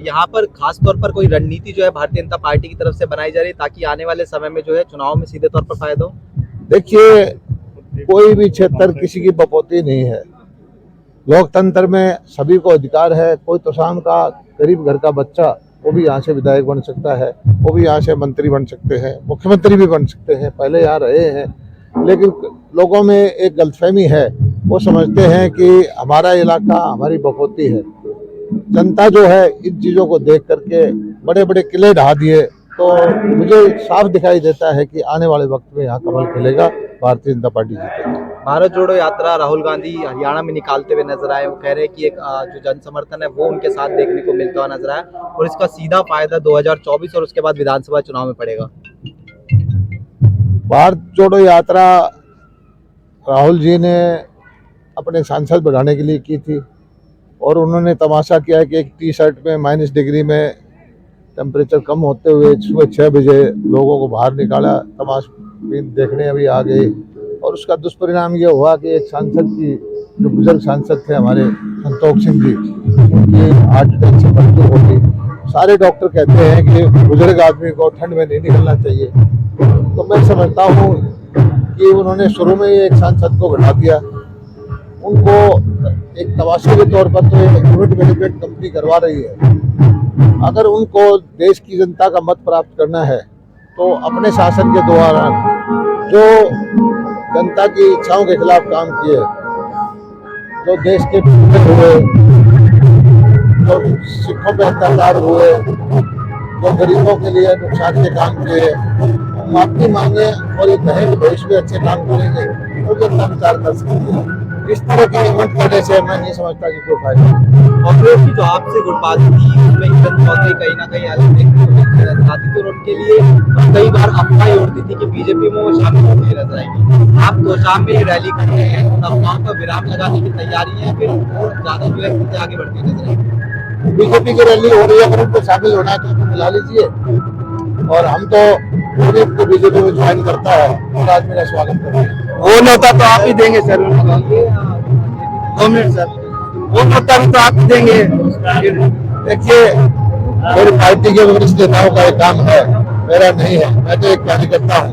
यहाँ पर खास तौर पर कोई रणनीति जो है भारतीय जनता पार्टी की तरफ से बनाई जा रही है ताकि आने वाले समय में जो है चुनाव में सीधे तौर पर फायदा हो? देखिए, कोई भी क्षेत्र किसी की बपौती नहीं है। लोकतंत्र में सभी को अधिकार है। कोई तो शाम का गरीब घर का बच्चा वो भी यहाँ से विधायक बन सकता है, वो भी यहाँ से मंत्री बन सकते हैं, मुख्यमंत्री भी बन सकते हैं, पहले यहाँ रहे हैं। लेकिन लोगों में एक गलतफहमी है, वो समझते हैं कि हमारा इलाका हमारी बपौती है। जनता जो है इन चीज़ों को देख करके बड़े बड़े किले ढा दिए, तो मुझे साफ दिखाई देता है कि आने वाले वक्त में यहाँ कमल खिलेगा, भारतीय जनता पार्टी जीतेगी। भारत जोड़ो यात्रा राहुल गांधी हरियाणा में निकालते हुए नजर आए। वो कह रहे हैं कि एक जो जन समर्थन है वो उनके साथ देखने को मिलता हुआ नजर आया और इसका सीधा फायदा 2024 और उसके बाद विधानसभा चुनाव में पड़ेगा। भारत जोड़ो यात्रा राहुल जी ने अपने सांसद बढ़ाने के लिए की थी और उन्होंने तमाशा किया कि एक टी शर्ट में -डिग्री में टेम्परेचर कम होते हुए सुबह 6 बजे लोगों को बाहर निकाला, तमाशा देखने अभी आ गए। और उसका दुष्परिणाम ये हुआ कि एक सांसद की, जो बुजुर्ग सांसद थे हमारे संतोष सिंह जी, उनकी हार्ट अटैक से मृत्यु हो गई। सारे डॉक्टर कहते हैं कि बुजुर्ग आदमी को ठंड में नहीं निकलना चाहिए। तो मैं समझता हूँ कि उन्होंने शुरू में ही एक सांसद को घटा दिया। उनको एक तमाशे के तौर पर तो एक इवेंट मैनेजमेंट कंपनी करवा रही है। अगर उनको देश की जनता का मत प्राप्त करना है तो अपने शासन के दौरान जो जनता की इच्छाओं के खिलाफ काम किए, जो देश के हुए, जो सिखों पे अत्याचार हुए, जो गरीबों के लिए नुकसान के काम किए, माफी मांगे और ये कहें कि भविष्य में अच्छे काम करेंगे तो जनता विचार कर सकती है। इस तरह के इवेंट करने से मैं नहीं समझता कि कोई फायदा। कांग्रेस की जो आपसे गुटबाजी थी उसमें किरण चौधरी कहीं ना कहीं अलग देखने को मिलती थी और उनके लिए कई बार अफवाह उड़ती थी कि बीजेपी में वो शामिल होने नजर आएंगे। आप तो शाम में रैली कर रहे हैं, अफवाह पर विराम लगाने की तैयारी है, फिर ज्यादा जो है आगे बढ़ती नजर आएगी। बीजेपी की रैली हो रही है, अगर उनको शामिल होना है तो उनको बुला लीजिए और हम तो को बीजेपी में ज्वाइन करता है और आज मेरा स्वागत करते हैं। वो न्योता तो आप ही देंगे सर, 2 मिनट सर, वो न्योता भी तो आप ही देंगे। देखिए, मेरी पार्टी के वरिष्ठ नेताओं का एक काम है, मेरा नहीं है। मैं तो एक कार्यकर्ता हूँ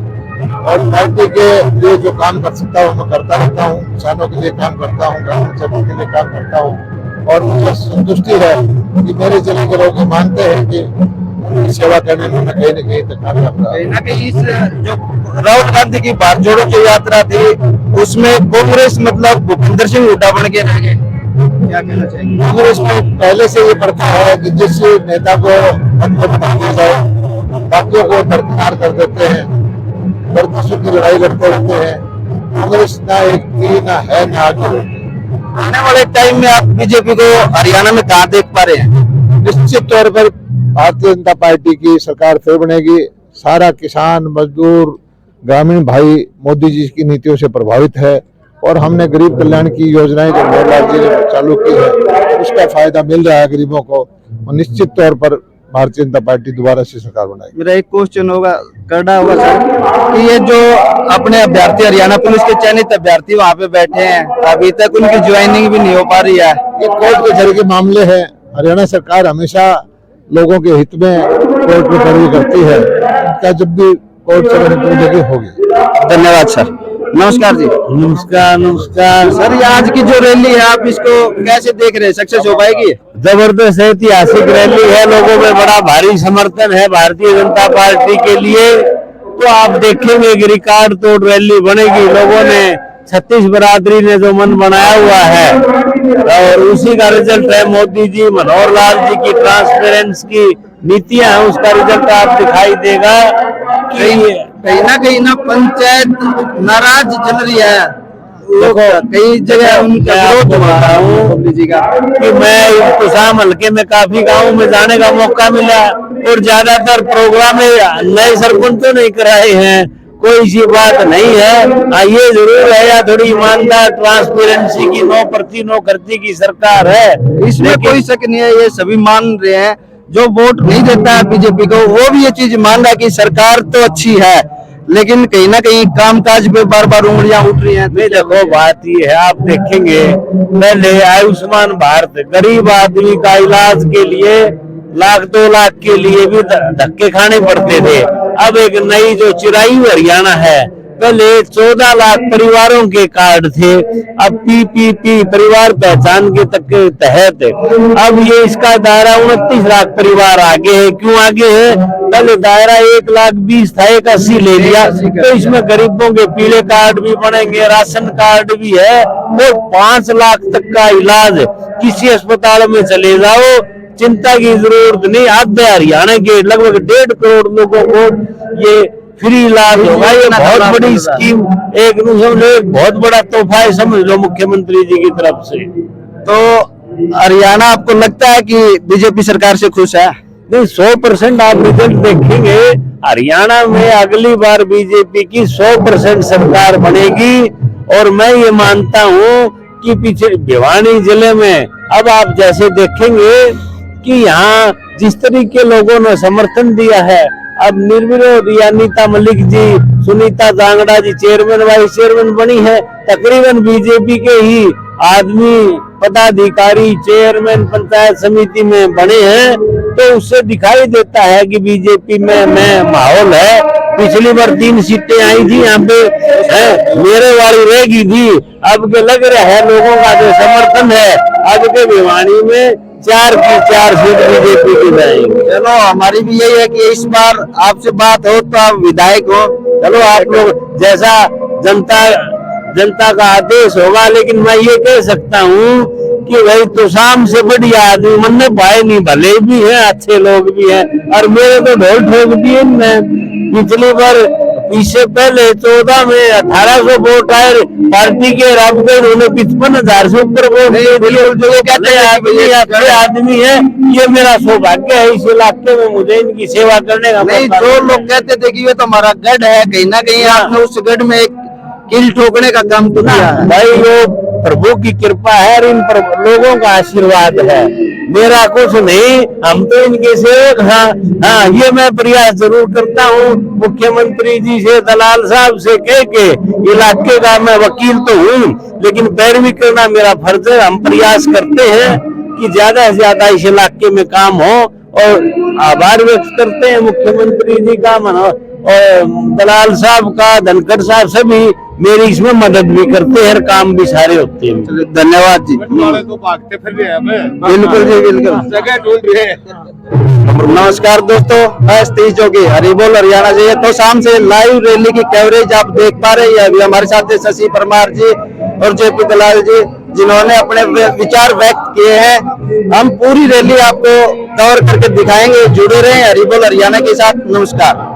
और पार्टी के लिए जो काम कर सकता हूँ मैं करता रहता हूँ। किसानों के लिए काम करता हूँ, ग्रामीण क्षेत्र के लिए काम करता हूँ और मुझे संतुष्टि है कि मेरे जिले के लोग मानते हैं कि सेवा करने में मैं कहीं न कहीं तक कामयाब रहा। कहीं ना कहीं इस जो राहुल गांधी की भारत जोड़ो की यात्रा थी उसमें कांग्रेस मतलब भूपेंद्र सिंह हुड्डा बन के रह गए, क्या कहना चाहिए? कांग्रेस में पहले से ये प्रथा है कि जिस नेता को मंत्री बनाया जाए बाकियों को दरकिनार कर देते हैं, वर्चस्व की लड़ाई लड़ते रहते हैं। कांग्रेस ना एक थी, ना है, ना आगे। आने वाले टाइम में आप बीजेपी को हरियाणा में कहाँ देख पा रहे हैं? निश्चित तौर पर भारतीय जनता पार्टी की सरकार फिर बनेगी। सारा किसान, मजदूर, ग्रामीण भाई मोदी जी की नीतियों से प्रभावित है और हमने गरीब कल्याण की योजनाएं जो मनोहर जी ने चालू की है उसका फायदा मिल रहा है गरीबों को और निश्चित तौर पर भारतीय जनता पार्टी दोबारा से सरकार बनाएगी। मेरा एक क्वेश्चन करना होगा सर कि ये जो अपने अभ्यर्थी हरियाणा पुलिस के चयनित अभ्यर्थी वहाँ पे बैठे हैं, अभी तक उनकी ज्वाइनिंग भी नहीं हो पा रही है। ये कोर्ट के जरिए मामले हैं। हरियाणा सरकार हमेशा लोगों के हित में कोर्ट में पैरवी करती है। क्या जब भी कोर्ट से जगह होगी। धन्यवाद सर। नमस्कार जी। नमस्कार। नमस्कार सर, ये आज की जो रैली है आप इसको कैसे देख रहे हैं, सक्सेस हो पाएगी? जबरदस्त ऐतिहासिक रैली है, लोगों में बड़ा भारी समर्थन है भारतीय जनता पार्टी के लिए। तो आप देखेंगे कि रिकॉर्ड तोड़ रैली बनेगी। लोगों ने 36 बरादरी ने जो मन बनाया हुआ है और उसी का रिजल्ट है मोदी जी, मनोहर लाल जी की ट्रांसपेरेंस की नीतियां हैं, उसका रिजल्ट आप दिखाई देगा। कहीं ना पंचायत नाराज चल रही है, कई जगह उनका विरोध हो रहा है मोदी जी का। कि मैं इंतजाम हल्के में काफी गाँव में जाने का मौका मिला और ज्यादातर प्रोग्राम नए सरपंचों ने कराए हैं, कोई सी बात नहीं है। ये जरूर है या थोड़ी ईमानदार ट्रांसपेरेंसी की नो पर्ची नो खर्ची की सरकार है, इसमें कोई शक नहीं है। ये सभी मान रहे हैं, जो वोट नहीं देता है बीजेपी को वो भी ये चीज मान रहा है कि सरकार तो अच्छी है, लेकिन कहीं ना कहीं कामकाज पे बार बार उंगलियां उठ रही हैं। नहीं, देखो बात ये है, आप देखेंगे पहले आयुष्मान भारत गरीब आदमी का इलाज के लिए लाख 2 लाख के लिए भी धक्के खाने पड़ते थे। अब एक नई जो चिरायु हरियाणा है, पहले 14 लाख परिवारों के कार्ड थे, अब PPP परिवार पहचान के तहत अब ये इसका दायरा 29 लाख परिवार आगे है। क्यों आगे है? पहले दायरा 1,20,000 था, 1,80,000 ले लिया, तो इसमें गरीबों के पीले कार्ड भी बनेंगे, राशन कार्ड भी है, और 5 लाख तक का इलाज किसी अस्पताल में चले जाओ, चिंता की जरूरत नहीं। आधे हरियाणा के लगभग 1.5 करोड़ लोगों को ये फ्री इलाज होगा। ये बहुत बड़ी स्कीम, एक बहुत बड़ा तोहफा है, समझ लो, मुख्यमंत्री जी की तरफ से। तो हरियाणा आपको लगता है कि बीजेपी सरकार से खुश है? नहीं, 100% आप रिजल्ट देखेंगे, हरियाणा में अगली बार बीजेपी की 100% सरकार बनेगी। और मैं ये मानता हूँ कि पीछे भिवानी जिले में अब आप जैसे देखेंगे कि यहाँ जिस तरीके लोगों ने समर्थन दिया है, अब निर्विरोध अनीता मलिक जी, सुनीता जांगड़ा जी चेयरमैन वाइस चेयरमैन बनी है, तकरीबन बीजेपी के ही आदमी पदाधिकारी चेयरमैन पंचायत समिति में बने हैं, तो उससे दिखाई देता है कि बीजेपी में माहौल है। पिछली बार 3 सीटें आई थी यहाँ पे, मेरे वाली रह गई थी, अब के लग रहा है लोगों का जो समर्थन है, अब के भिवानी में 4 की 4 सीट बीजेपी की जाएंगी। चलो, हमारी भी यही है कि इस बार आपसे बात हो तो आप विधायक हो। चलो, आप लोग जैसा जनता का आदेश होगा, लेकिन मैं ये कह सकता हूँ कि भाई तो शाम से बढ़िया आदमी मन में भाई नहीं, भले भी हैं, अच्छे लोग भी हैं, और मेरे तो ढोल ठोक दिए। पिछली बार इससे पहले 14 में 1800 वोट आए पार्टी के, रब के उन्होंने 55,000 से ऊपर वोट दिए। जो कहते हैं अच्छे आदमी है, ये मेरा सौभाग्य है इस इलाके में मुझे इनकी सेवा करने का। नहीं, जो लोग कहते थे कि ये तो हमारा गढ़ है, कहीं ना कहीं आपने उस गढ़ में एक कील ठोकने का काम तो किया है। भाई, वो प्रभु की कृपा है और इन पर लोगों का आशीर्वाद है, मेरा कुछ नहीं, हम तो इनके सेवक। हाँ, ये मैं प्रयास जरूर करता हूँ मुख्यमंत्री जी से, दलाल साहब से कह के, इलाके का मैं वकील तो हूँ, लेकिन पैरवी करना मेरा फर्ज है। हम प्रयास करते हैं कि ज्यादा से ज्यादा इस इलाके में काम हो, और आभार व्यक्त करते हैं मुख्यमंत्री जी का, और दलाल साहब का, धनखड़ साहब सभी मेरी इसमें मदद भी करते हैं, काम भी सारे होते हैं। धन्यवाद जी। तो भागते फिर भी बिल्कुल जी, बिल्कुल। जगह ढूंढ रहे हैं। नमस्कार दोस्तों, मैं सतीश जोगी, हरिबोल हरियाणा से। तो शाम से लाइव रैली की कवरेज आप देख पा रहे हैं। अभी हमारे साथ है शशि परमार जी और JP दलाल जी, जिन्होंने अपने विचार व्यक्त किए हैं। हम पूरी रैली आपको कवर करके दिखाएंगे, जुड़े रहे हरिबोल हरियाणा के साथ। नमस्कार।